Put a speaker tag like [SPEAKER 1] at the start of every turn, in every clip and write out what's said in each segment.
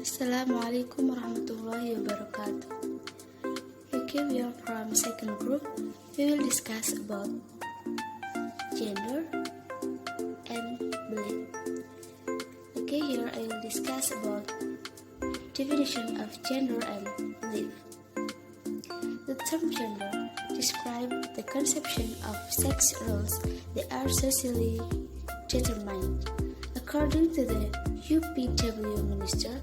[SPEAKER 1] Assalamualaikum warahmatullahi wabarakatuh. Okay, we are from second group. We will discuss about gender and belief. Okay, here I will discuss about definition of gender and belief. The term gender describes the conception of sex roles that are socially determined. According to the UPW minister,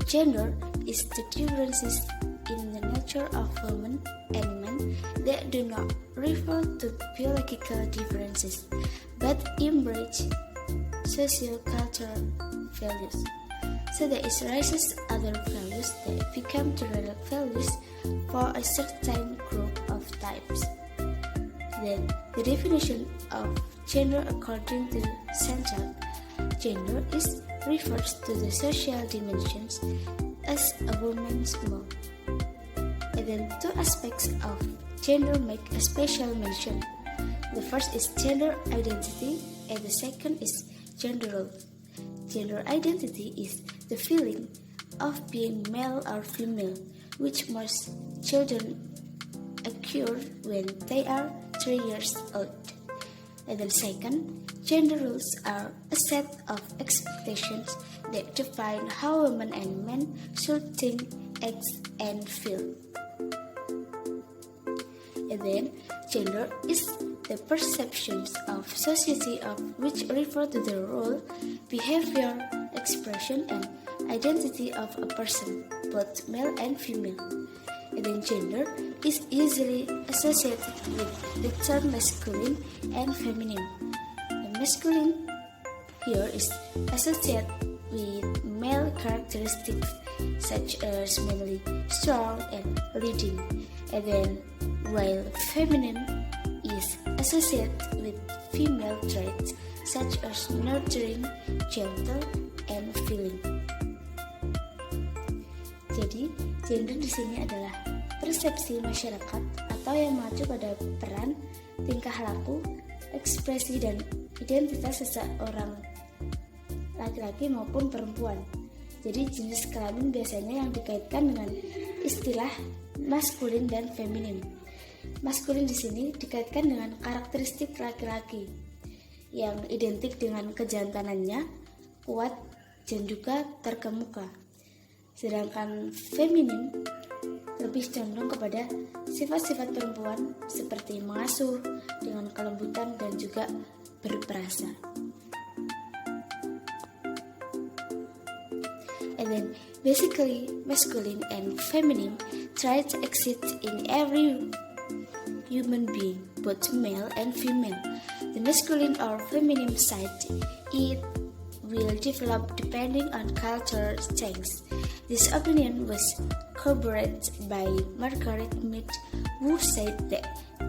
[SPEAKER 1] gender is the differences in the nature of women and men that do not refer to biological differences, but embrace socio-cultural values. So there arises other values that become general values for a certain group of types. Then the definition of gender according to Central gender refers to the social dimensions as a woman's mode. And then two aspects of gender make a special mention. The first is gender identity and the second is gender role. Gender identity is the feeling of being male or female, which most children acquire when they are 3 years old. And then second, gender roles are a set of expectations that define how women and men should think, act, and feel. And then, gender is the perceptions of society of which refer to the role, behavior, expression, and identity of a person, both male and female. And then gender is usually associated with the term masculine and feminine. The masculine here is associated with male characteristics such as manly, strong, and leading. And then while feminine is associated with female traits such as nurturing, gentle, and feeling. Jadi, gender di sini adalah persepsi masyarakat atau yang mengacu pada peran, tingkah laku, ekspresi dan identitas seseorang laki-laki maupun perempuan. Jadi jenis kelamin biasanya yang dikaitkan dengan istilah maskulin dan feminim. Maskulin di sini dikaitkan dengan karakteristik laki-laki yang identik dengan kejantanannya, kuat, dan juga terkemuka. Sedangkan feminim lebih condong kepada sifat-sifat perempuan seperti mengasuh dengan kelembutan dan juga berperasa. And then basically masculine and feminine try to exist in every human being, both male and female. The masculine or feminine side it will develop depending on cultural change. This opinion was corroborated by Margaret Mead, who said that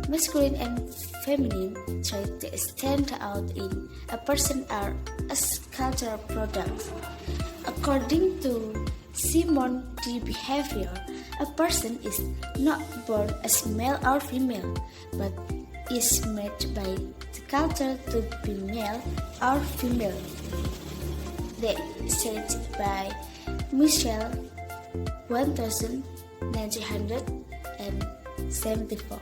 [SPEAKER 1] masculine and feminine traits that stand out in a person are as cultural products. According to Simone de Behavior, a person is not born as male or female, but is made by the culture to be male or female. That said by Michelle 1974.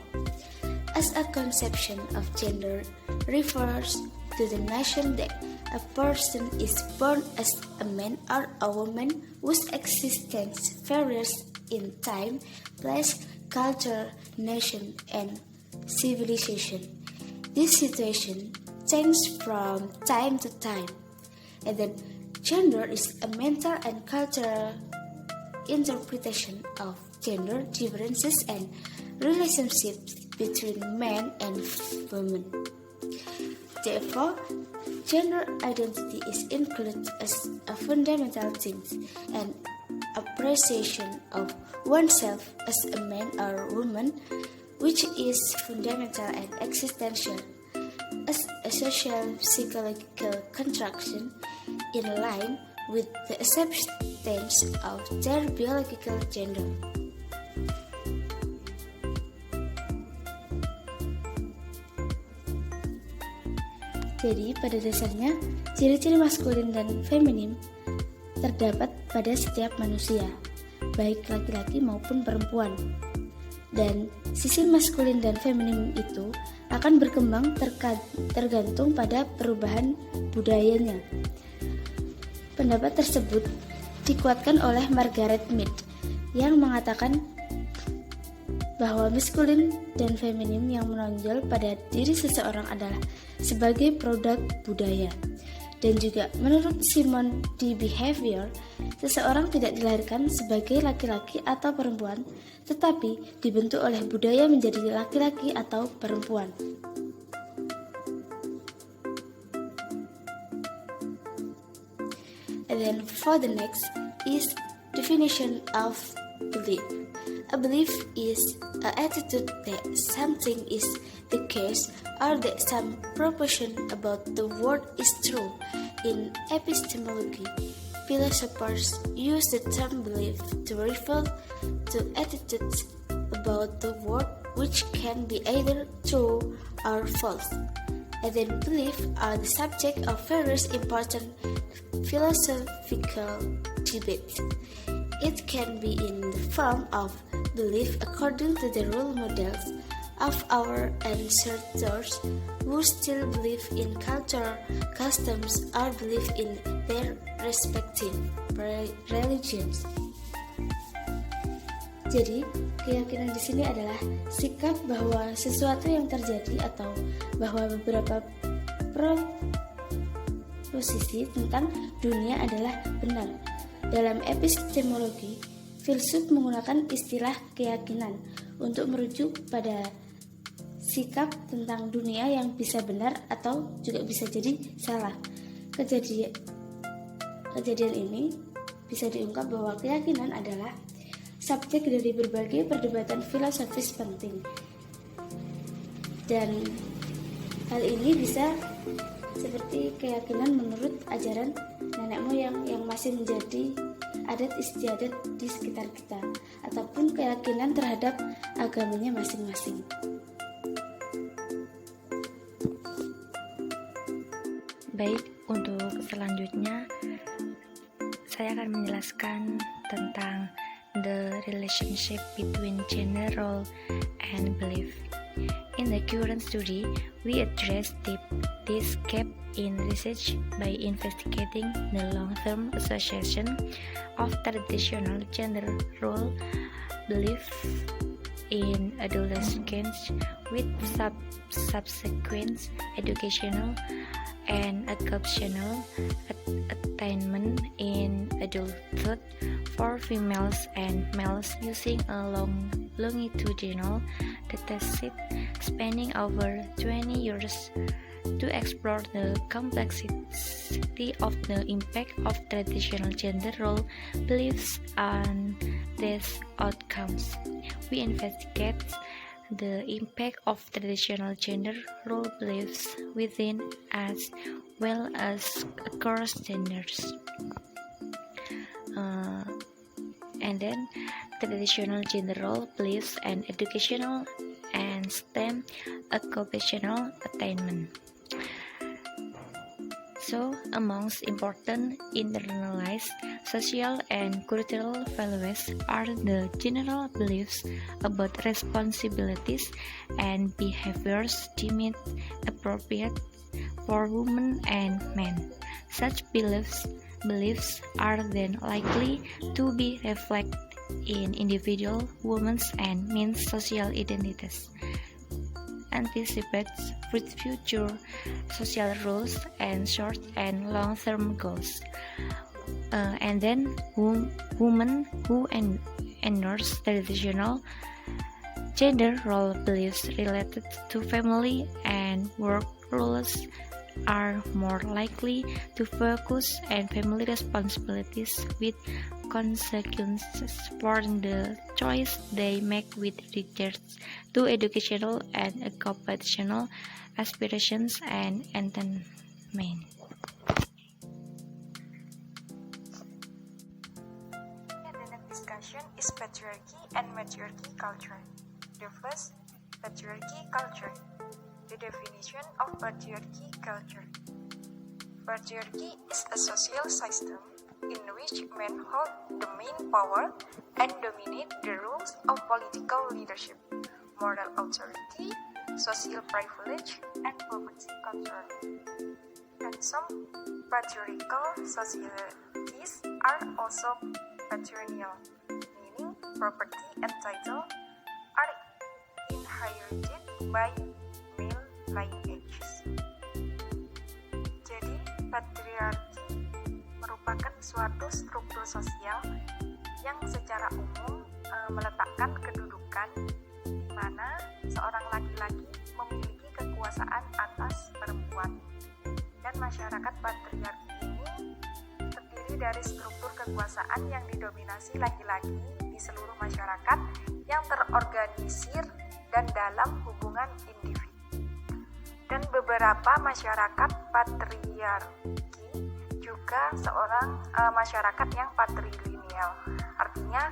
[SPEAKER 1] As a conception of gender refers to the notion that a person is born as a man or a woman whose existence varies in time, place, culture, nation, and civilization. This situation changes from time to time, and then gender is a mental and cultural interpretation of gender differences and relationships between men and women. Therefore, gender identity is included as a fundamental thing and appreciation of oneself as a man or woman, which is fundamental and existential, as a social psychological construction in line with the acceptance of their biological gender. Jadi pada dasarnya ciri-ciri maskulin dan feminim terdapat pada setiap manusia, baik laki-laki maupun perempuan. Dan sisi maskulin dan feminim itu akan berkembang tergantung pada perubahan budayanya. Pendapat tersebut dikuatkan oleh Margaret Mead yang mengatakan bahwa maskulin dan feminim yang menonjol pada diri seseorang adalah sebagai produk budaya. Dan juga menurut Simon de Beauvoir, seseorang tidak dilahirkan sebagai laki-laki atau perempuan, tetapi dibentuk oleh budaya menjadi laki-laki atau perempuan. And then for the next is definition of belief. A belief is an attitude that something is the case or that some proposition about the world is true. In epistemology, philosophers use the term belief to refer to attitudes about the world which can be either true or false. And then belief are the subject of various important philosophical debates. It can be in the form of belief according to the role models of our ancestors who still believe in culture, customs, or believe in their respective religions. Jadi, keyakinan di sini adalah sikap bahwa sesuatu yang terjadi atau bahwa beberapa proposisi tentang dunia adalah benar. Dalam epistemologi, filsuf menggunakan istilah keyakinan untuk merujuk pada sikap tentang dunia yang bisa benar atau juga bisa jadi salah. Kejadian ini bisa diungkap bahwa keyakinan adalah subjek dari berbagai perdebatan filosofis penting. Dan hal ini bisa seperti keyakinan menurut ajaran nenek moyang yang masih menjadi adat istiadat di sekitar kita, ataupun keyakinan terhadap agamanya masing-masing.
[SPEAKER 2] Baik, untuk selanjutnya saya akan menjelaskan tentang the relationship between gender role and belief. In the current study, we address this gap in research by investigating the long-term association of traditional gender role belief in adolescence with subsequent educational and occupational attainment in adulthood for females and males using a longitudinal dataset spanning over 20 years to explore the complexity of the impact of traditional gender role beliefs on these outcomes. We investigate the impact of traditional gender role beliefs within as well as across genders. And then traditional gender role beliefs and educational and STEM occupational attainment. So, amongst important internalized social and cultural values are the general beliefs about responsibilities and behaviors deemed appropriate for women and men. Such beliefs are then likely to be reflected in individual women's and men's social identities, anticipates with future social roles and short and long-term goals. And then women who endorse traditional gender role beliefs related to family and work roles are more likely to focus on family responsibilities with consequences for the choice they make with regards to educational and occupational aspirations and attainment.
[SPEAKER 3] The next discussion is patriarchy and matriarchy culture. The first, patriarchy culture. The definition of patriarchy culture. Patriarchy is a social system in which men hold the main power and dominate the rules of political leadership, moral authority, social privilege, and property control. And some patriarchal societies are also patrilineal, meaning property and title are inherited by male lineages. Jadi, patriarki merupakan suatu struktur sosial yang secara umum meletakkan kedudukan di mana seorang laki-laki memiliki kekuasaan atas perempuan. Dan masyarakat patriarki ini terdiri dari struktur kekuasaan yang didominasi laki-laki di seluruh masyarakat yang terorganisir dan dalam hubungan individu. Dan beberapa masyarakat patriarki juga seorang masyarakat yang patrilineal. Artinya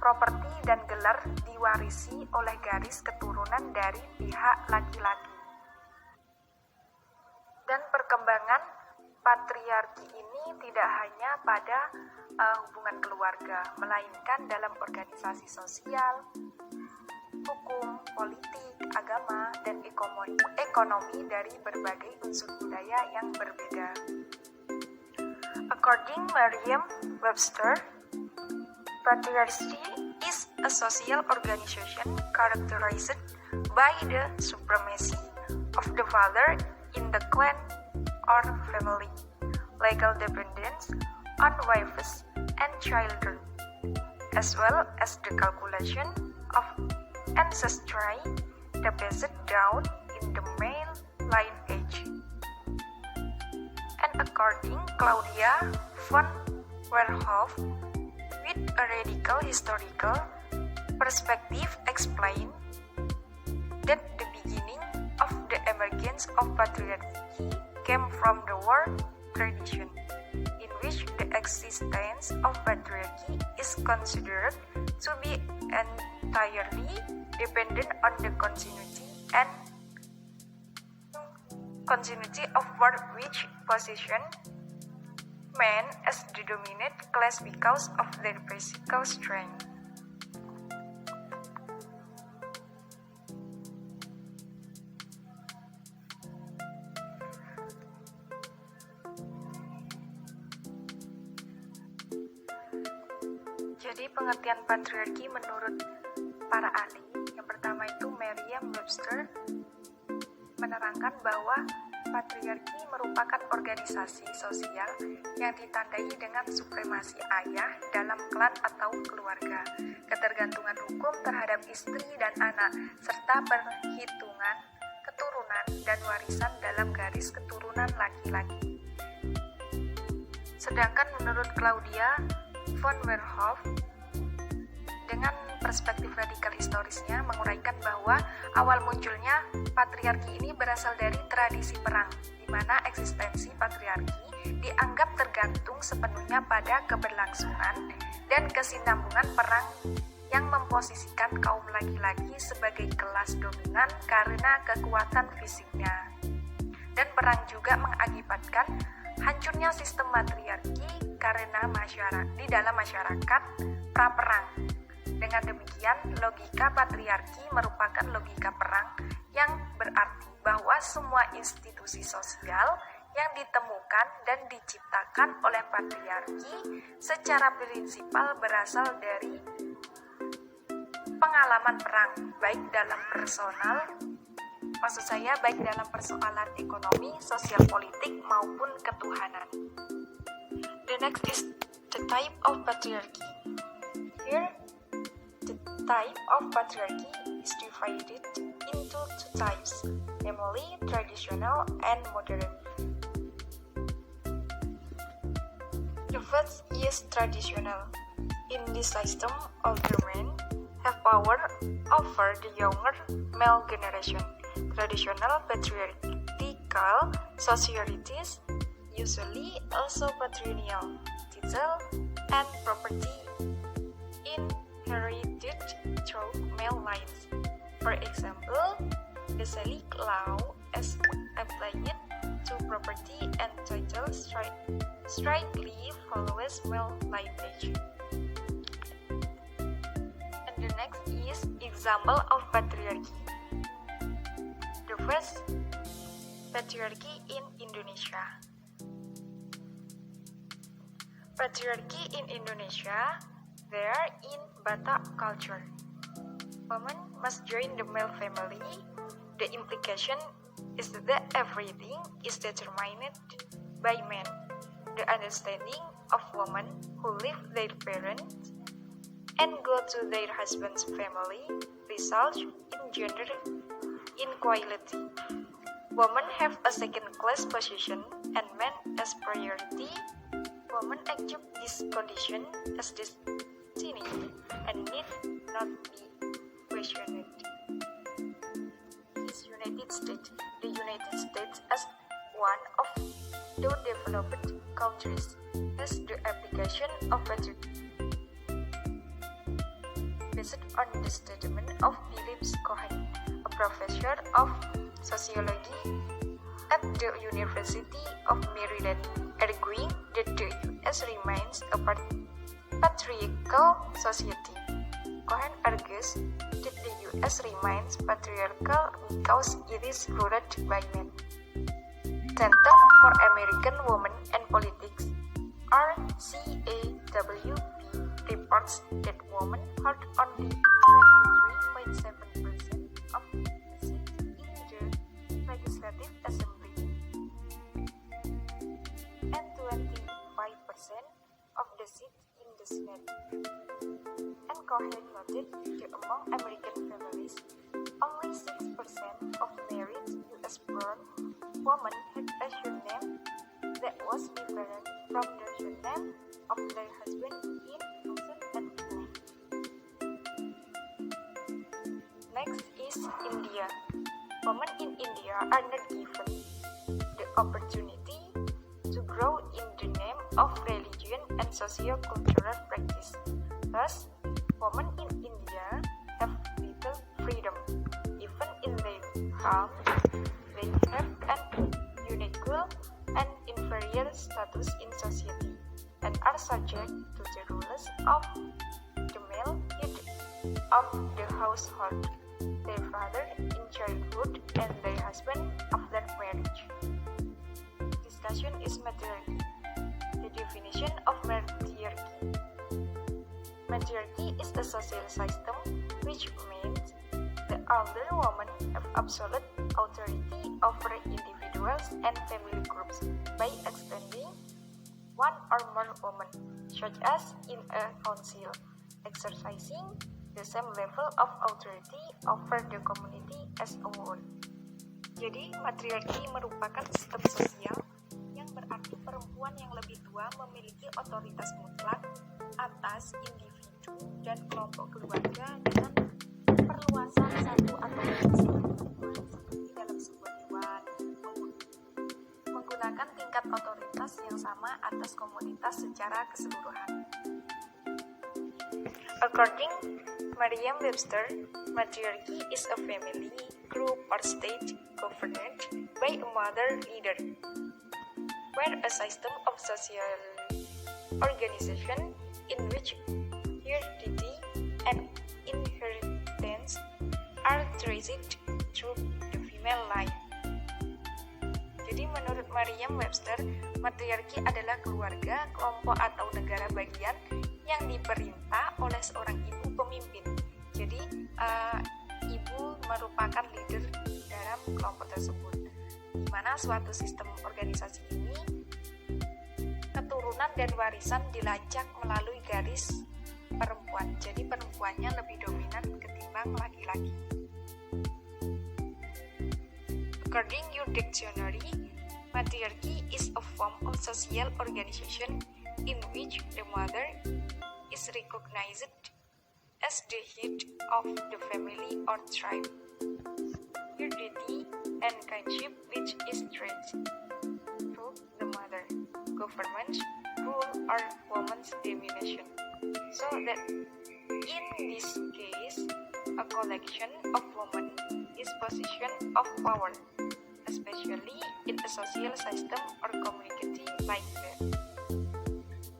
[SPEAKER 3] properti dan gelar diwarisi oleh garis keturunan dari pihak laki-laki. Dan perkembangan patriarki ini tidak hanya pada hubungan keluarga, melainkan dalam organisasi sosial, hukum, politik, agama, dan ekonomi dari berbagai unsur budaya yang berbeda. According Merriam-Webster, patriarchy is a social organization characterized by the supremacy of the father in the clan or family, legal dependence on wives and children, as well as the calculation of ancestry that passed down in the male lineage. And according Claudia von Werhoff, with a radical historical perspective explain that the beginning of the emergence of patriarchy came from the war tradition, in which the existence of patriarchy is considered to be entirely dependent on the continuity of work which position men as the dominant class because of their physical strength. Jadi pengertian patriarki menurut para ahli, yang pertama itu Merriam-Webster menerangkan bahwa patriarki merupakan organisasi sosial yang ditandai dengan supremasi ayah dalam klan atau keluarga, ketergantungan hukum terhadap istri dan anak, serta perhitungan keturunan dan warisan dalam garis keturunan laki-laki. Sedangkan menurut Claudia von Werhoff, dengan perspektif radikal historisnya menguraikan bahwa awal munculnya patriarki ini berasal dari tradisi perang, di mana eksistensi patriarki dianggap tergantung sepenuhnya pada keberlangsungan dan kesinambungan perang yang memposisikan kaum laki-laki sebagai kelas dominan karena kekuatan fisiknya. Dan perang juga mengakibatkan hancurnya sistem patriarki karena di dalam masyarakat praperang. Dengan demikian, logika patriarki merupakan logika perang yang berarti bahwa semua institusi sosial yang ditemukan dan diciptakan oleh patriarki secara prinsipal berasal dari pengalaman perang, baik dalam persoalan ekonomi, sosial politik, maupun ketuhanan. The next is the type of patriarchy. Here, the type of patriarchy is divided into two types, namely traditional and modern. The first is traditional. In this system, older men have power over the younger male generation. Traditional patriarchal societies usually also patrilineal, title and property inherited through male lines. For example, the Salic law is applied to property and title strictly follows male lineage. And the next is example of patriarchy. The first, patriarchy in Indonesia. Patriarchy in Indonesia, there in Batak culture. Women must join the male family. The implication is that everything is determined by men. The understanding of women who leave their parents and go to their husband's family results in gender inequality. Women have a second-class position and men as priority. Women accept this condition as destiny and need not be questioned. The United States as one of the developed countries has the application of patriarchy. Based on the statement of Philip Cohen, a professor of sociology at the University of Maryland, arguing that the U.S. remains a patriarchal society. Cohen argues that the U.S. remains patriarchal because it is ruled by men. Center for American Women and Politics, RCAWP, reports that women hold only 23.7% of the seats in the Legislative Assembly and 25% of the seats in the Senate. And Cohen noted that among American families, only 6% of married U.S.-born women had a surname that was different from the surname of their husband in 2004. Next is India. Women in India are not given the opportunity to grow in the name of religion and socio-cultural practice. Thus, women in India have little freedom. Even in their home, they have an unequal and inferior status in society and are subject to the rules of the male head of the household, their father in childhood, and their husband after marriage. Discussion is matriarchy. The definition of matriarchy. Matriarchy is a social system which means the older women have absolute authority over individuals and family groups by extending one or more women, such as in a council, exercising the same level of authority over the community as a whole. Jadi, matriarki merupakan sistem sosial yang berarti perempuan yang lebih tua memiliki otoritas mutlak atas individu dan kelompok keluarga dengan perluasan satu atau lebih perempuan seperti dalam sebuah dewan, menggunakan tingkat otoritas yang sama atas komunitas secara keseluruhan. According Merriam-Webster, matriarchy is a family, group, or state governed by a mother leader, where a system of social organization in which heredity and inheritance are traced through the female line. Jadi menurut Merriam-Webster, matriarki adalah keluarga, kelompok atau negara bagian yang diperintah oleh seorang ibu pemimpin. Jadi ibu merupakan leader dalam kelompok tersebut. Di mana suatu sistem organisasi ini keturunan dan warisan dilacak melalui garis perempuan. Jadi perempuannya lebih dominan ketimbang laki-laki. According your dictionary, matriarchy is a form of social organization in which the mother is recognized as the head of the family or tribe. Heredity and kinship which is traced through the mother. Government, rule, or woman's domination. So that in this case, a collection of women is position of power, especially especially in a social system or community like that.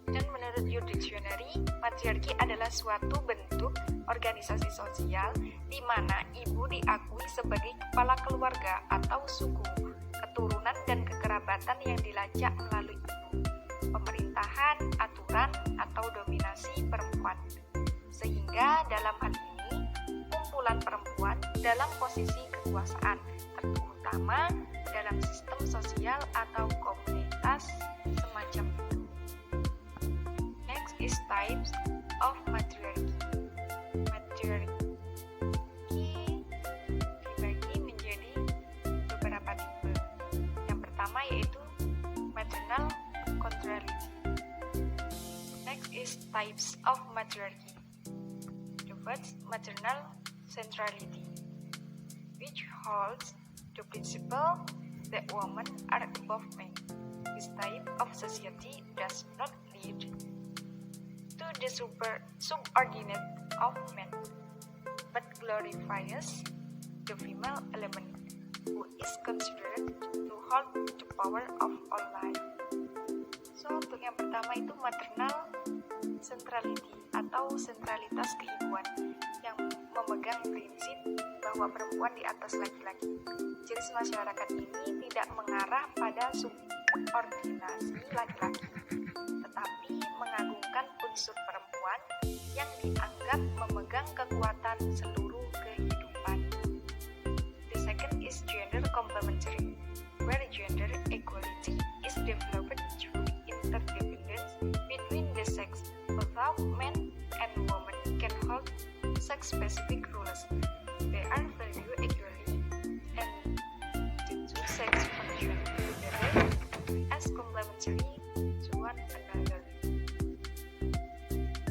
[SPEAKER 3] Dan menurut your dictionary, matriarki adalah suatu bentuk organisasi sosial di mana ibu diakui sebagai kepala keluarga atau suku, keturunan dan kekerabatan yang dilacak melalui ibu, pemerintahan, aturan, atau dominasi perempuan. Sehingga dalam hal ini, kumpulan perempuan dalam posisi kekuasaan, terutama dalam sistem sosial atau komunitas semacam itu. Next is types of matriarchy. Matriarki dibagi menjadi beberapa tipe. Yang pertama yaitu maternal contrariety. Next is types of matriarchy. The first, maternal centrality, which holds the principle that women are above men. This type of society does not lead to the subordinate of men, but glorifies the female element, who is considered to hold the power of all life. So, untuk yang pertama itu maternal centrality atau sentralitas keibuan yang memegang prinsip bahwa perempuan di atas laki-laki. Jenis masyarakat ini tidak mengarah pada subordinasi laki-laki, tetapi mengagungkan unsur perempuan yang dianggap memegang kekuatan seluruh kehidupan. The second is gender complementary, where gender equality is developed through interdependence between the sex, although men and women can hold sex-specific roles. They are valued equally, and the two sexes function together as complementary to one another.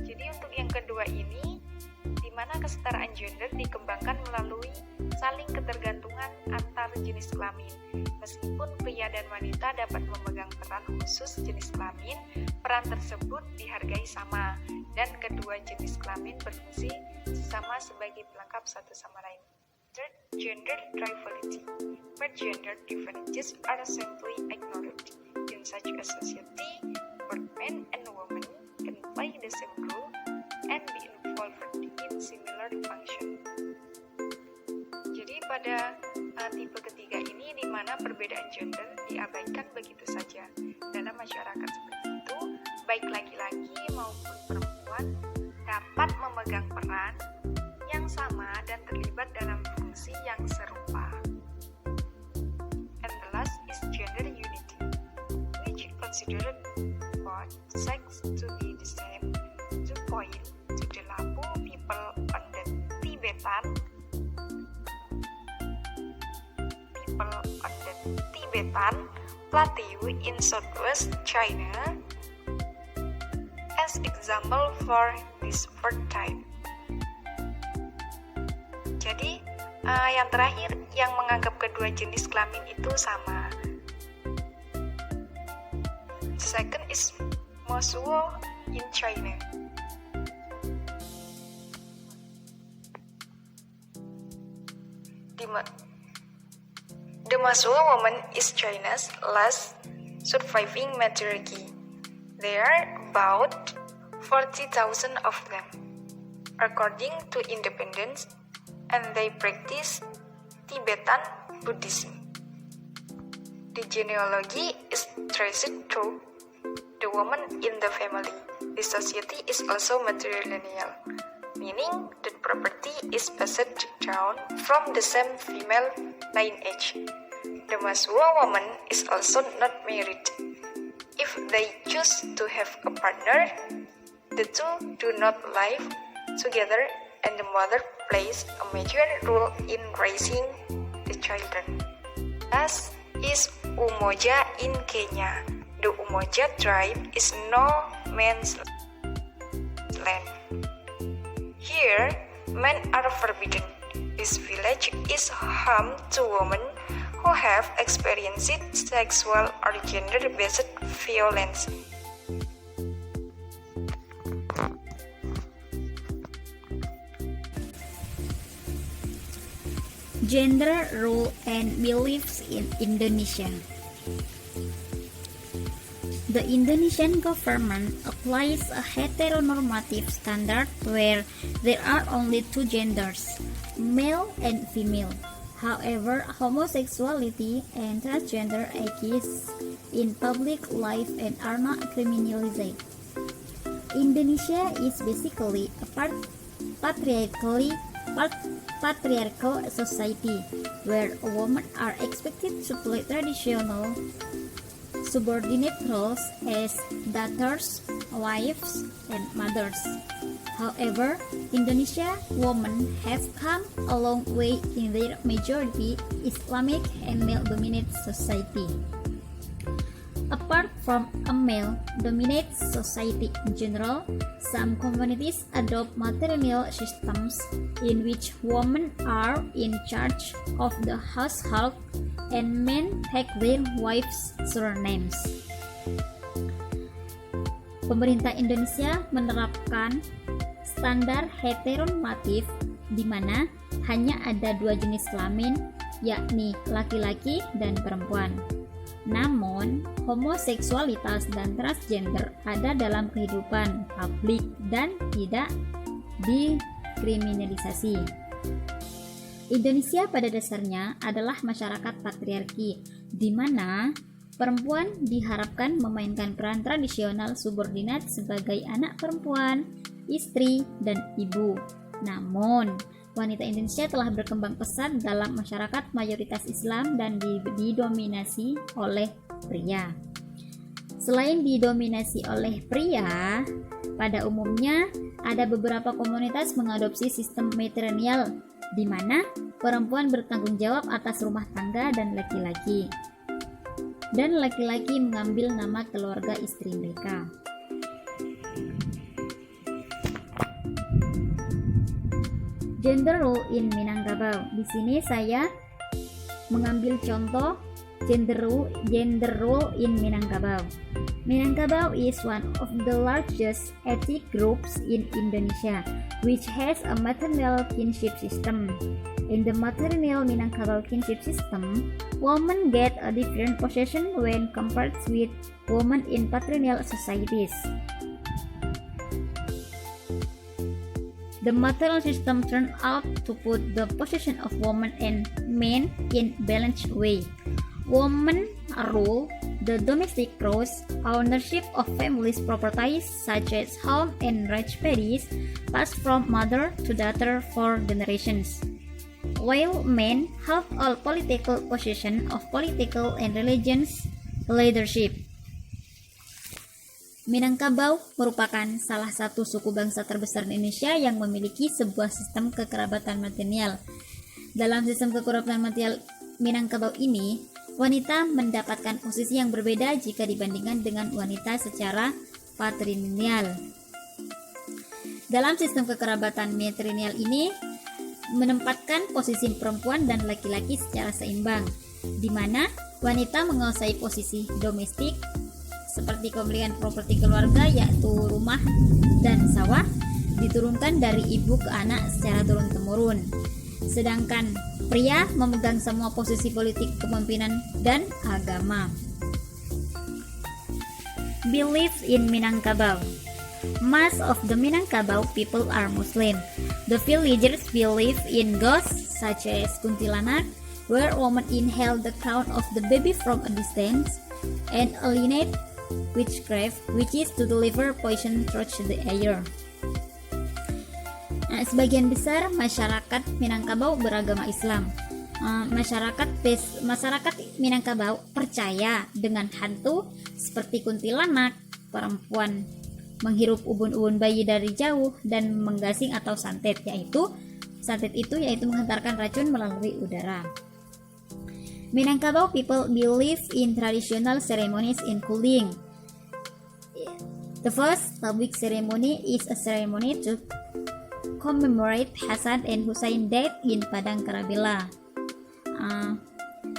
[SPEAKER 3] Jadi untuk yang kedua ini, di mana kesetaraan gender dikembangkan melalui saling ketergantungan antar jenis kelamin. Meskipun pria dan wanita dapat memegang peran khusus jenis kelamin, peran tersebut dihargai sama, dan kedua jenis kelamin berfungsi sama sebagai pelengkap satu sama lain. Third, gender diversity, where gender differences are simply ignored. In such a society, both men and women can play the same role and be involved in similar function. Jadi pada tipe ketiga ini, di mana perbedaan gender diabaikan begitu saja. Dalam masyarakat seperti itu, baik laki-laki maupun perempuan dapat memegang peran yang sama dan terlibat dalam fungsi yang serupa. And the last is gender unity, which considered both sex to be the same, to point to the Lapu people on the Tibetan plateau in southwest China as example for this third type. Jadi yang terakhir yang menganggap kedua jenis kelamin itu sama. Second is Mosuo in China. The Mosuo woman is China's last surviving matriarchy. There are about 40,000 of them, according to Independence, and they practice Tibetan Buddhism. The genealogy is traced through the woman in the family. The society is also matrilineal, meaning that property is passed down from the same female lineage. The Mosuo woman is also not married. If they choose to have a partner, the two do not live together, and the mother plays a major role in raising the children. As is Umoja in Kenya. The Umoja tribe is no man's land. Here, men are forbidden. This village is home to women who have experienced sexual or gender-based violence.
[SPEAKER 4] Gender role and beliefs in Indonesia. The Indonesian government applies a heteronormative standard where there are only two genders, male and female. However, homosexuality and transgender exist in public life and are not criminalized. Indonesia is basically a patriarchal society where women are expected to play traditional subordinate roles as daughters, wives, and mothers. However, Indonesia women have come a long way in their majority Islamic and male-dominated society. Apart from a male-dominated society in general, some communities adopt matrilineal systems in which women are in charge of the household and men take their wives' surnames. Pemerintah Indonesia menerapkan standar heteronormatif di mana hanya ada dua jenis kelamin, yakni laki-laki dan perempuan. Namun, homoseksualitas dan transgender ada dalam kehidupan publik dan tidak dikriminalisasi. Indonesia pada dasarnya adalah masyarakat patriarki, di mana perempuan diharapkan memainkan peran tradisional subordinat sebagai anak perempuan, istri, dan ibu. Namun, wanita Indonesia telah berkembang pesat dalam masyarakat mayoritas Islam dan didominasi oleh pria. Selain didominasi oleh pria, pada umumnya ada beberapa komunitas mengadopsi sistem matrilineal di mana perempuan bertanggung jawab atas rumah tangga dan laki-laki mengambil nama keluarga istri mereka. Gender role in Minangkabau. Di sini saya mengambil contoh gender role in Minangkabau. Minangkabau is one of the largest ethnic groups in Indonesia, which has a maternal kinship system. In the matrilineal Minangkabau kinship system, women get a different position when compared with women in patrilineal societies. The maternal system turned out to put the position of women and men in balanced way. Women rule the domestic roles, ownership of families' properties such as home and ranch paddies passed from mother to daughter for generations, while men have all political position of political and religious leadership. Minangkabau merupakan salah satu suku bangsa terbesar di Indonesia yang memiliki sebuah sistem kekerabatan matrilineal. Dalam sistem kekerabatan matrilineal Minangkabau ini, wanita mendapatkan posisi yang berbeda jika dibandingkan dengan wanita secara patrilineal. Dalam sistem kekerabatan matrilineal ini menempatkan posisi perempuan dan laki-laki secara seimbang, di mana wanita menguasai posisi domestik seperti kepemilikan properti keluarga yaitu rumah dan sawah diturunkan dari ibu ke anak secara turun-temurun. Sedangkan pria memegang semua posisi politik, kepemimpinan, dan agama. Beliefs in Minangkabau. Most of the Minangkabau people are Muslim. The villagers believe in ghosts such as kuntilanak, where women inhale the crown of the baby from a distance, and alienate witchcraft, which is to deliver poison through the air. Nah, sebagian besar masyarakat Minangkabau beragama Islam. Masyarakat Minangkabau percaya dengan hantu seperti kuntilanak, perempuan menghirup ubun-ubun bayi dari jauh, dan menggasing atau santet, yaitu menghantarkan racun melalui udara. Minangkabau people believe in traditional ceremonies including the first public ceremony is a ceremony to commemorate Hasan and Husain death in Padang Karabela.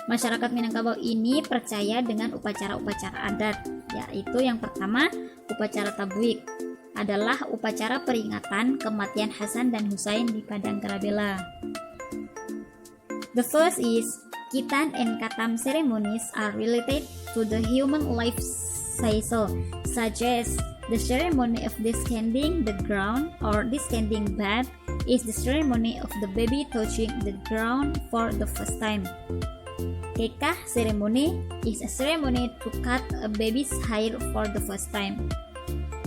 [SPEAKER 4] Masyarakat Minangkabau ini percaya dengan upacara-upacara adat, yaitu yang pertama upacara tabwik adalah upacara peringatan kematian Hasan dan Husain di Padang Karabela. The first is Khitan and Katam ceremonies are related to the human life cycle, such as the ceremony of descending the ground or descending bath is the ceremony of the baby touching the ground for the first time. Kekah ceremony is a ceremony to cut a baby's hair for the first time.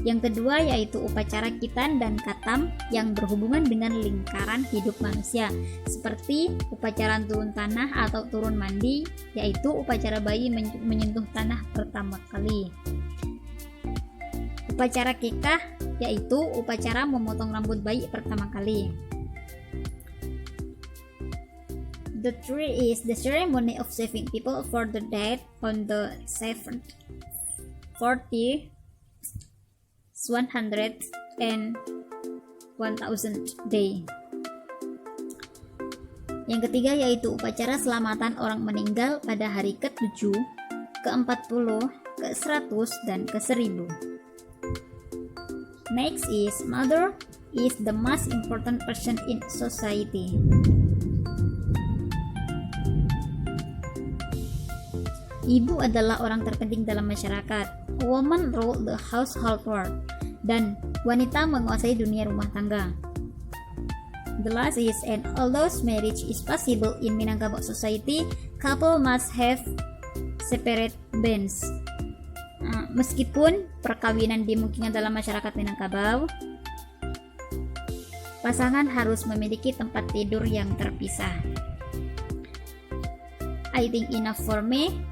[SPEAKER 4] Yang kedua yaitu upacara Khitan dan Katam yang berhubungan dengan lingkaran hidup manusia, seperti upacara turun tanah atau turun mandi, yaitu upacara bayi menyentuh tanah pertama kali. Upacara Kekah yaitu upacara memotong rambut bayi pertama kali. The third is the ceremony of saving people for the dead on the 7th, 40th, 100th, and 1000th day. Yang ketiga yaitu upacara selamatan orang meninggal pada hari ke-7, ke-40, ke-100, dan ke-1000. Next is mother is the most important person in society. Ibu adalah orang terpenting dalam masyarakat. A woman rule the household work, dan wanita menguasai dunia rumah tangga. The last is, and although marriage is possible in Minangkabau society, couple must have separate bands. Meskipun perkawinan dimungkinkan dalam masyarakat Minangkabau, pasangan harus memiliki tempat tidur yang terpisah. I think enough for me.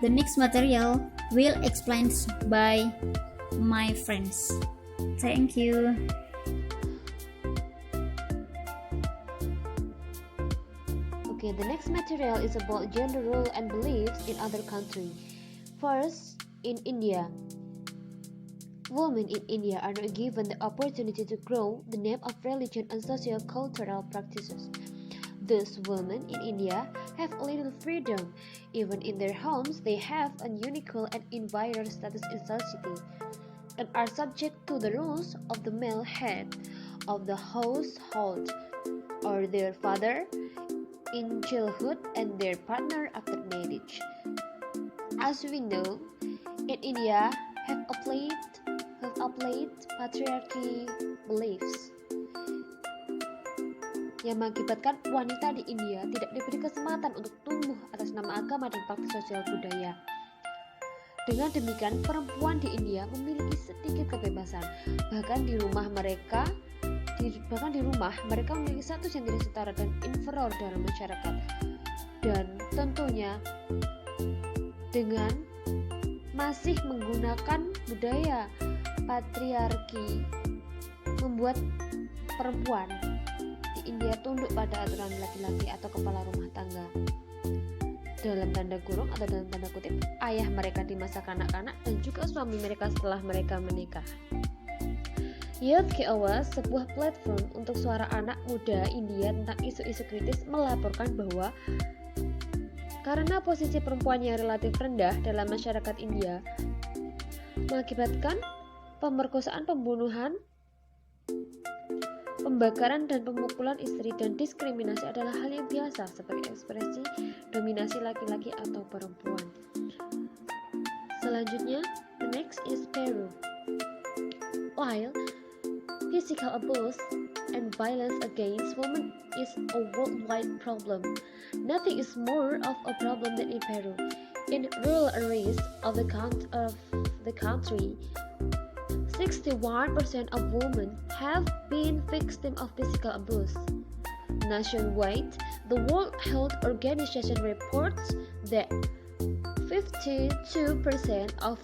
[SPEAKER 4] The next material will explained by my friends. Thank you.
[SPEAKER 5] Okay, the next material is about gender role and beliefs in other countries. First, in India. Women in India are not given the opportunity to grow the name of religion and socio-cultural practices. Thus, women in India have little freedom. Even in their homes, they have an unequal and inferior status in society, and are subject to the rules of the male head of the household, or their father in childhood and their partner after marriage. As we know, in India have applied patriarchy beliefs yang mengakibatkan wanita di India tidak diberi kesempatan untuk tumbuh atas nama agama dan praktik sosial budaya. Dengan demikian, perempuan di India memiliki sedikit kebebasan. Bahkan di rumah mereka memiliki status yang tidak setara dan inferior dalam masyarakat. Dan tentunya dengan masih menggunakan budaya patriarki membuat perempuan di India tunduk pada aturan laki-laki atau kepala rumah tangga. Dalam tanda kurung atau dalam tanda kutip, ayah mereka di masa kanak-kanak dan juga suami mereka setelah mereka menikah. Youth KOS, sebuah platform untuk suara anak muda India tentang isu-isu kritis, melaporkan bahwa karena posisi perempuan yang relatif rendah dalam masyarakat India mengakibatkan pemerkosaan, pembunuhan, pembakaran dan pemukulan istri dan diskriminasi adalah hal yang biasa sebagai ekspresi dominasi laki-laki atau perempuan. Selanjutnya, the next is Peru. While physical abuse and violence against women is a worldwide problem, nothing is more of a problem than in Peru. In rural areas of the country, 61% of women have been victims of physical abuse. Nationwide, the World Health Organization reports that 52% of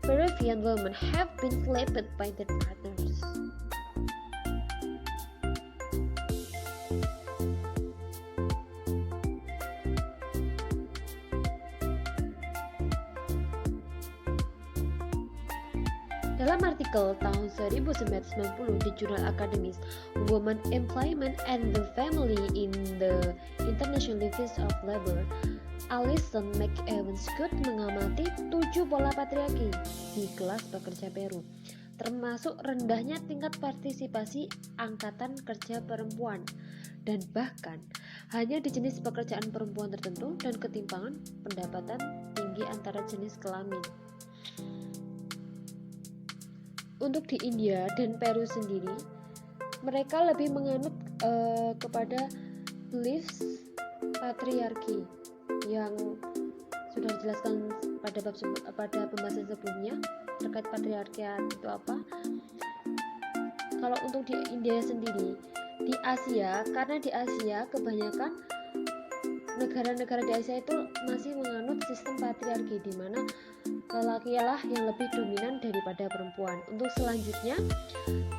[SPEAKER 5] Peruvian women have been raped by their partners. Dalam artikel tahun 1990 di jurnal akademis Women Employment and the Family in the International Division of Labor, Alison McEwan Scott mengamati 7 pola patriarki di kelas pekerja Peru. termasuk rendahnya tingkat partisipasi angkatan kerja perempuan, dan bahkan hanya di jenis pekerjaan perempuan tertentu dan ketimpangan pendapatan tinggi antara jenis kelamin. Untuk di India dan Peru sendiri, mereka lebih menganut kepada beliefs patriarki yang sudah dijelaskan pada pembahasan sebelumnya terkait patriarki itu apa. Kalau untuk di India sendiri, di Asia, karena di Asia kebanyakan negara-negara di Asia itu masih menganut sistem patriarki, di mana lelaki lah yang lebih dominan daripada perempuan. Untuk selanjutnya,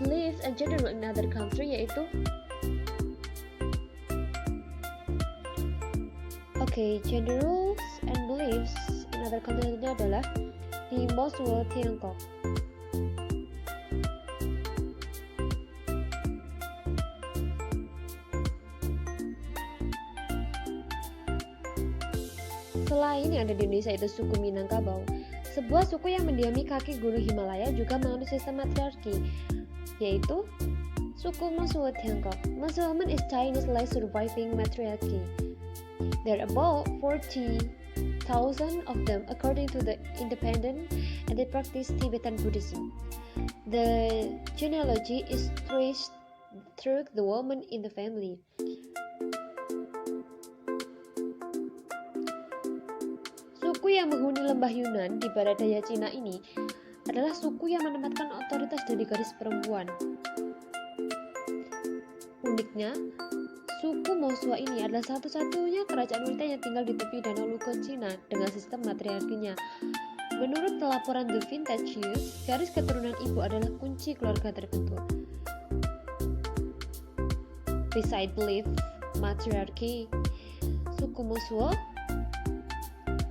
[SPEAKER 5] beliefs and gender role in other country, yaitu gender rules and beliefs in other country adalah di Mosul, Tiongkok. Selain yang ada di Indonesia itu suku Minangkabau, sebuah suku yang mendiami kaki gunung Himalaya juga menganut sistem matriarki, yaitu suku Mosul, Tiongkok. Mosulman is Chinese last surviving matriarchy. There are about 40,000 of them according to the Independent, and they practice Tibetan Buddhism. The genealogy is traced through the woman in the family. Suku yang menghuni lembah Yunan di barat daya Cina ini adalah suku yang menempatkan otoritas dari garis perempuan. Uniknya, suku Moswa ini adalah satu-satunya kerajaan wanita yang tinggal di tepi danau Lugo Cina dengan sistem matriarkinya. Menurut laporan The Vintage News, garis keturunan ibu adalah kunci keluarga terbentuk. Beside belief matriarki, suku Moswa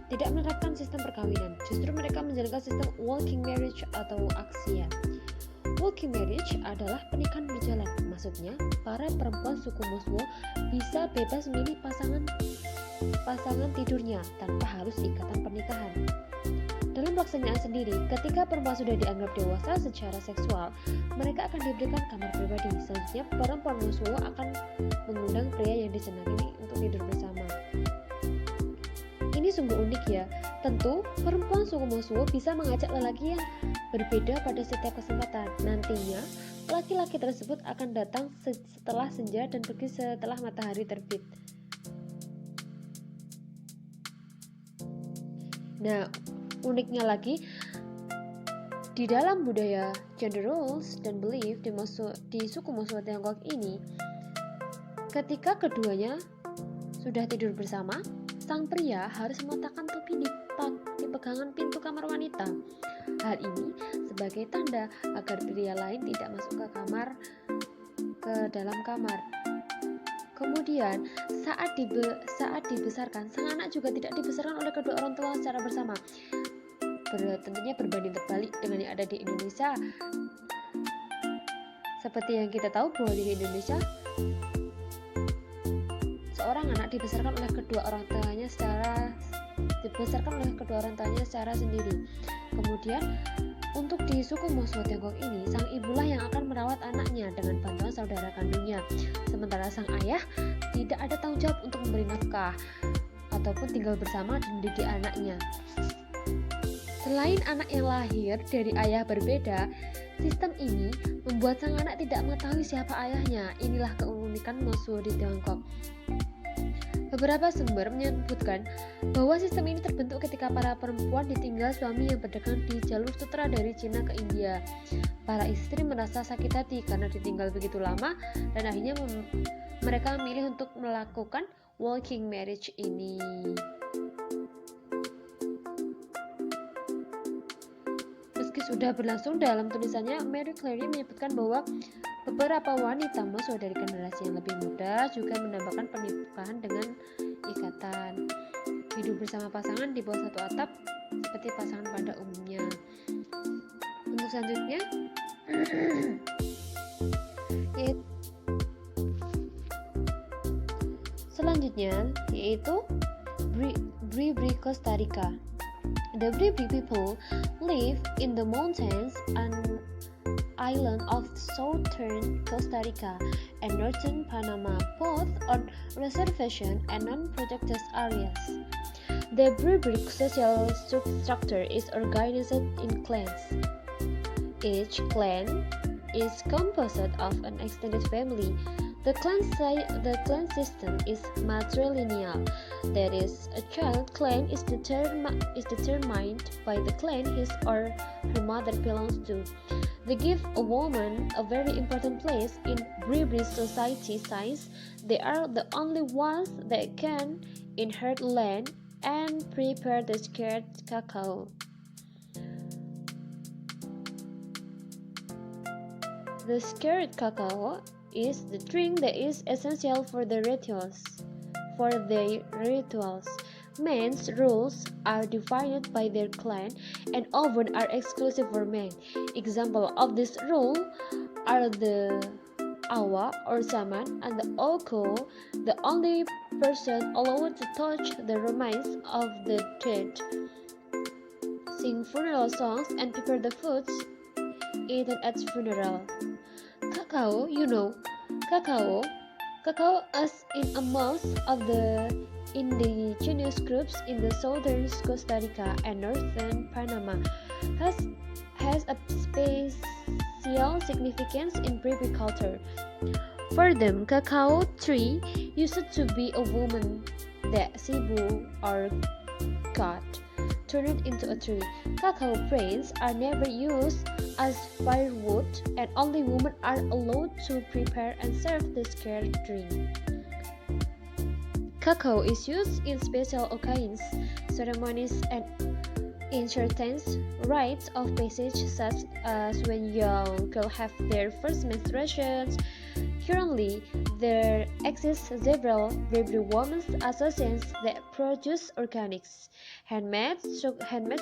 [SPEAKER 5] tidak menerapkan sistem perkawinan. Justru mereka menjalankan sistem walking marriage atau aksia. Walking marriage adalah pernikahan berjalan. Maksudnya, para perempuan suku Moswa bisa bebas memilih pasangan tidurnya tanpa harus ikatan pernikahan. Dalam pelaksanaan sendiri, ketika perempuan sudah dianggap dewasa secara seksual, mereka akan diberikan kamar pribadi. Selanjutnya, perempuan Moswa akan mengundang pria yang disenangi untuk tidur bersama. Ini sungguh unik ya. Tentu, perempuan suku Moswa bisa mengajak lelaki yang berbeda pada setiap kesempatan. Nantinya, laki-laki tersebut akan datang setelah senja dan pergi setelah matahari terbit. Nah, uniknya lagi, di dalam budaya gender roles dan belief di suku Moswa Tiongkok ini, ketika keduanya sudah tidur bersama, sang pria harus meletakkan topi di pegangan pintu kamar wanita. Hal ini sebagai tanda agar pria lain tidak masuk ke dalam kamar. Kemudian saat dibesarkan, sang anak juga tidak dibesarkan oleh kedua orang tua secara bersama. Tentunya berbanding terbalik dengan yang ada di Indonesia. Seperti yang kita tahu bahwa di Indonesia seorang anak dibesarkan oleh kedua orang tuanya secara sendiri. Kemudian untuk di suku Moswa Tiongkok ini, sang ibulah yang akan merawat anaknya dengan bantuan saudara kandungnya. Sementara sang ayah tidak ada tanggung jawab untuk memberi nafkah ataupun tinggal bersama dan mendidik anaknya. Selain anak yang lahir dari ayah berbeda, sistem ini membuat sang anak tidak mengetahui siapa ayahnya. Inilah keunikan Moswa di Tiongkok. Beberapa sumber menyebutkan bahwa sistem ini terbentuk ketika para perempuan ditinggal suami yang berdagang di jalur sutra dari Cina ke India. Para istri merasa sakit hati karena ditinggal begitu lama dan akhirnya mereka memilih untuk melakukan walking marriage ini. Meski sudah berlangsung dalam tulisannya, Mary Clary menyebutkan bahwa beberapa wanita Moswa dari generasi yang lebih muda juga menambahkan pernikahan dengan ikatan hidup bersama pasangan di bawah satu atap seperti pasangan pada umumnya. Untuk selanjutnya yaitu Bribri Costa Rica. The Bribri people live in the mountains and islands of southern Costa Rica and northern Panama, both on reservation and non-protected areas. The Bribri social structure is organized in clans. Each clan is composed of an extended family. The clan system is matrilineal. That is, a child clan is determined by the clan his or her mother belongs to. They give a woman a very important place in Bribri society since they are the only ones that can inherit land and prepare the scarred cacao. The scarred cacao is the drink that is essential for their rituals. Men's roles are defined by their clan and often are exclusive for men. Examples of this rule are the awa or shaman and the oko, the only person allowed to touch the remains of the dead, sing funeral songs and prepare the foods eaten at funeral. Cacao, cacao as in most of the indigenous groups in the southern Costa Rica and northern Panama has a special significance in Bribri culture. For them, cacao tree used to be a woman that Sibu or God turned into a tree. Cacao brains are never used as firewood and only women are allowed to prepare and serve the scarred drink. Cacao is used in special occasions, ceremonies and in certain rites of passage such as when young girls have their first menstruations. Currently, there exist several Bribri women's associations that produce organics, handmade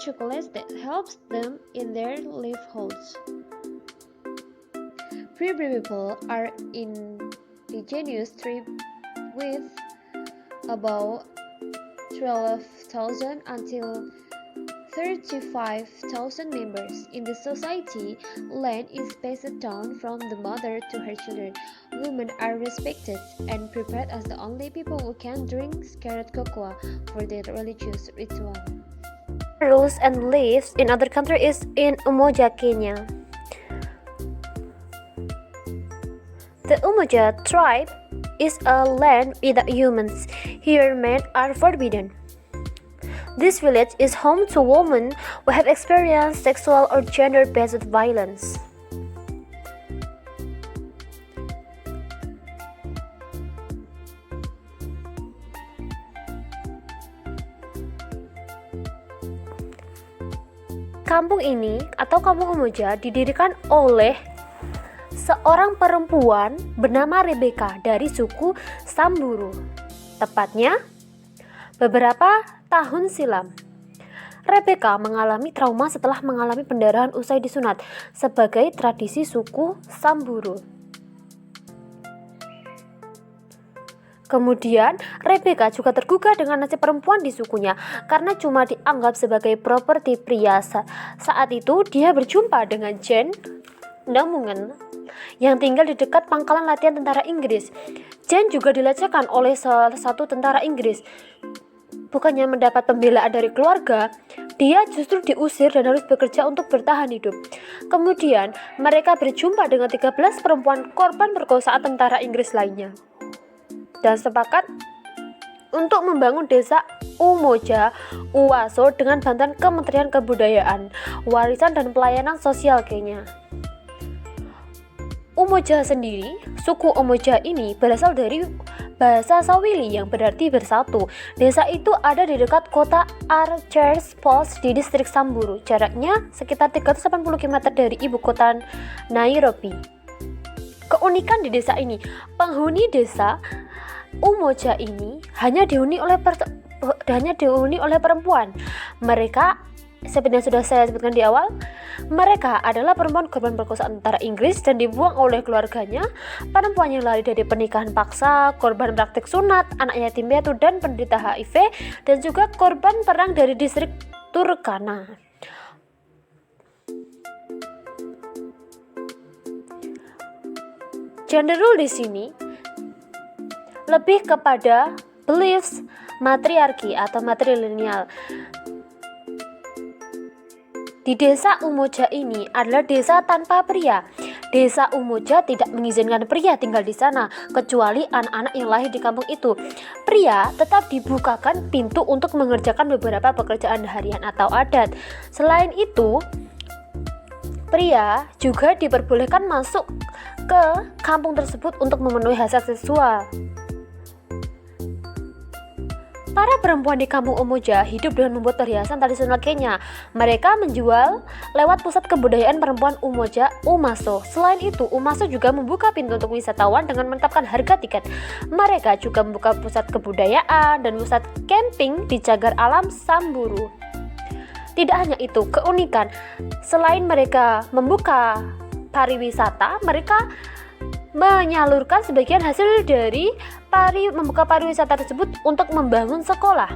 [SPEAKER 5] chocolates that helps them in their livelihoods. Bribri people are indigenous tribe with about 12,000 until 35,000 members. In the society, land is passed down from the mother to her children. Women are respected and prepared as the only people who can drink scarred cocoa for their religious ritual.
[SPEAKER 6] Rules and lives in other countries in Umoja, Kenya. The Umoja tribe is a land without humans. Here men are forbidden. This village is home to women who have experienced sexual or gender-based violence. Kampung ini atau Kampung Umoja didirikan oleh seorang perempuan bernama Rebecca dari suku Samburu. Tepatnya beberapa tahun silam. Rebecca mengalami trauma setelah mengalami pendarahan usai disunat sebagai tradisi suku Samburu. Kemudian, Rebecca juga tergugah dengan nasib perempuan di sukunya karena cuma dianggap sebagai properti pria. Saat itu, dia berjumpa dengan Jane Namungen yang tinggal di dekat pangkalan latihan tentara Inggris. Jane juga dilecehkan oleh salah satu tentara Inggris. Bukannya mendapat pembelaan dari keluarga, dia justru diusir dan harus bekerja untuk bertahan hidup. Kemudian, mereka berjumpa dengan 13 perempuan korban perkosaan tentara Inggris lainnya dan sepakat untuk membangun desa Umoja Uwaso dengan bantuan Kementerian Kebudayaan, Warisan dan Pelayanan Sosial Kenya. Umoja sendiri, suku Umoja ini berasal dari bahasa Swahili yang berarti bersatu. Desa itu ada di dekat kota Archers Falls di distrik Samburu. Jaraknya sekitar 380 km dari ibu kota Nairobi. Keunikan di desa ini, penghuni desa Umoja ini hanya dihuni oleh perempuan. Mereka seperti yang sudah saya sebutkan di awal, mereka adalah perempuan korban perkosaan tentara Inggris dan dibuang oleh keluarganya, perempuan yang lari dari pernikahan paksa, korban praktik sunat, anak yatim piatu dan penderita HIV, dan juga korban perang dari distrik Turkana. Gender role di sini lebih kepada beliefs matriarki atau matrilineal. Di desa Umoja ini adalah desa tanpa pria. Desa Umoja tidak mengizinkan pria tinggal di sana, kecuali anak-anak yang lahir di kampung itu. Pria tetap dibukakan pintu untuk mengerjakan beberapa pekerjaan harian atau adat. Selain itu, pria juga diperbolehkan masuk ke kampung tersebut untuk memenuhi hasrat seksual. Para perempuan di kampung Umoja hidup dengan membuat perhiasan tradisional Kenya. Mereka menjual lewat pusat kebudayaan perempuan Umoja, Umaso. Selain itu, Umaso juga membuka pintu untuk wisatawan dengan menetapkan harga tiket. Mereka juga membuka pusat kebudayaan dan pusat camping di cagar alam Samburu. Tidak hanya itu, keunikan selain mereka membuka pariwisata, mereka menyalurkan sebagian hasil dari membuka pariwisata tersebut untuk membangun sekolah.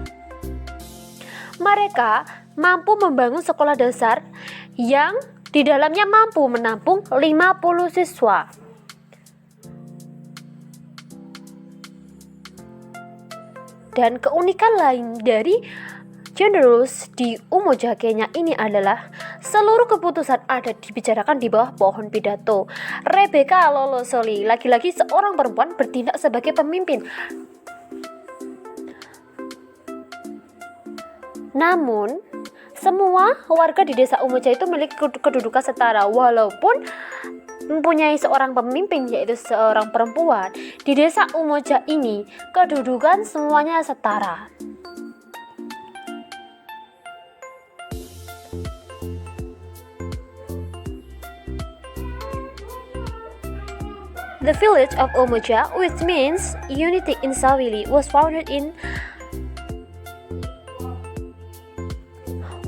[SPEAKER 6] Mereka mampu membangun sekolah dasar yang di dalamnya mampu menampung 50 siswa. Dan keunikan lain dari gender roles di Umoja Kenya ini adalah seluruh keputusan adat dibicarakan di bawah pohon pidato. Rebecca Lolosoli, laki-laki seorang perempuan, bertindak sebagai pemimpin. Namun, semua warga di desa Umoja itu memiliki kedudukan setara, walaupun mempunyai seorang pemimpin yaitu seorang perempuan. Di desa Umoja ini, kedudukan semuanya setara. The village of Umoja, which means unity in Swahili, was founded in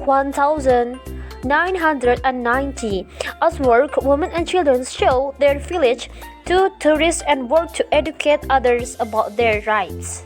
[SPEAKER 6] 1990. As work, women and children show their village to tourists and work to educate others about their rights.